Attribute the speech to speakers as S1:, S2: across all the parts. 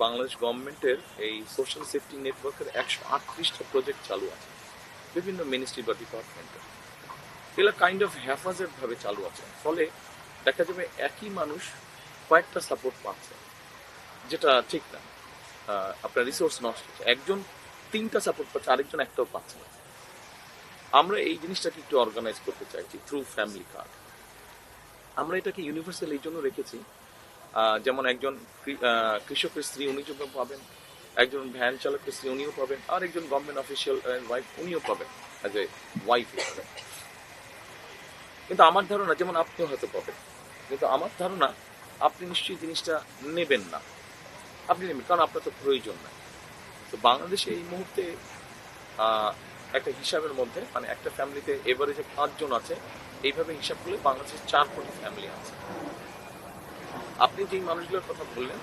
S1: বাংলাদেশ গভর্নমেন্টের এই social safety নেটওয়ার্কের 138টা প্রজেক্ট চালু আছে বিভিন্ন মিনিস্ট্রি বা ডিপার্টমেন্টে। এগুলো কাইন্ড অফ হ্যাফাজেড ভাবে চালু আছে, ফলে দেখা যাবে একই মানুষ কয়েকটা সাপোর্ট পাচ্ছে, যেটা ঠিক না। আপনার রিসোর্স নষ্ট হচ্ছে, একজন 3টা সাপোর্ট পাচ্ছে, আরেকজন একটাও পাচ্ছে না। আমরা এই জিনিসটাকে একটু অর্গানাইজ করতে চাইছি থ্রু ফ্যামিলি কার্ড। আমরা এটাকে ইউনিভার্সাল এই জন্য রেখেছি, যেমন একজন কৃষকের স্ত্রী উনি যেমন পাবেন, একজন ভ্যান চালকের স্ত্রী উনিও পাবেন, আর একজন গভর্নমেন্ট অফিসিয়াল ওয়াইফ উনিও পাবেন অ্যাজ এ ওয়াইফ হিসেবে। কিন্তু আমার ধারণা, যেমন আপনিও হয়তো পাবেন, কিন্তু আমার ধারণা আপনি নিশ্চয়ই জিনিসটা নেবেন না। আপনি নেবেন কারণ আপনার তো প্রয়োজন নাই। তো বাংলাদেশে এই মুহূর্তে একটা হিসাবের মধ্যে, মানে একটা ফ্যামিলিতে এভারেজে 5 জন আছে, এইভাবে হিসাব করলে বাংলাদেশে 4 কোটি ফ্যামিলি আছে। আপনি যেই মানুষগুলোর কথা বললেন,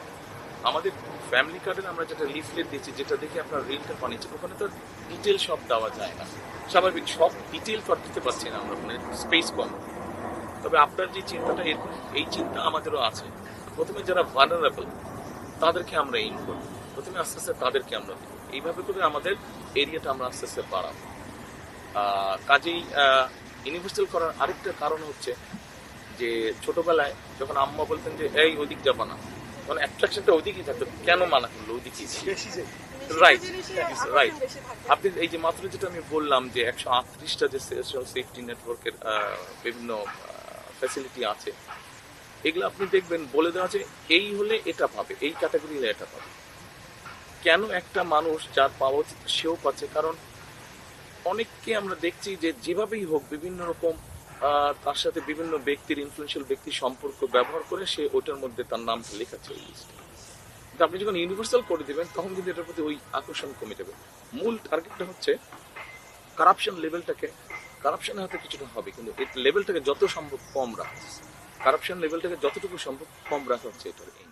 S1: আমাদের ফ্যামিলি কার্ডের আমরা যেটা লিফলেট দিচ্ছি, যেটা দেখে আপনার ঋণটা পানিচ্ছেন, ওখানে তো ডিটেল সব দেওয়া যায় না। স্বাভাবিক সব ডিটেল তো দিতে পারছি না আমরা, মানে স্পেস কম। তবে আপনার যে চিন্তাটা, এরকম এই চিন্তা আমাদেরও আছে। প্রথমে যারা ভালনারেবল তাদেরকে আমরা এইম করবো, প্রথমে আস্তে আস্তে তাদেরকে আমরা দিব। এইভাবে করে আমাদের এরিয়াটা আমরা আস্তে আস্তে বাড়াবো। কাজেই ইউনিভার্সাল করার আরেকটা কারণ হচ্ছে যে ছোটবেলায় যখন আম্মা বলতেন যে এই ওইদিক যাবা না, তখন অ্যাট্রাকশনটা ওইদিকেই থাকতো, কেন মানা করলো ওইদিকেই। Right right. আপনি এই যে মাত্র যেটা আমি বললাম যে 138টা যে সোশ্যাল সেফটি নেটওয়ার্কের বিভিন্ন ফ্যাসিলিটি আছে, এগুলো আপনি দেখবেন বলে দেওয়া আছে এই হলে এটা পাবে, এই ক্যাটাগরি হলে এটা পাবে। কেন একটা মানুষ যার পাওয়া উচিত সেও পাচ্ছে? কারণ অনেককে আমরা দেখছি যে যেভাবেই হোক বিভিন্ন রকম তার সাথে বিভিন্ন ব্যক্তির, ইনফ্লুয়েন্সিয়াল ব্যক্তির সম্পর্ক ব্যবহার করে সে ওটার মধ্যে তার নামটা লেখাচ্ছে ওই লিস্টে। কিন্তু আপনি যখন ইউনিভার্সাল করে দেবেন তখন কিন্তু এটার প্রতি ওই আকর্ষণ কমে যাবে। মূল টার্গেটটা হচ্ছে কারাপশন লেভেলটাকে, কারাপশনের হাতে কিছুটা হবে, কিন্তু এই লেভেলটাকে যত সম্ভব কম রাখা, কারাপশন লেভেলটাকে যতটুকু সম্ভব কম রাখা হচ্ছে এটার এইম।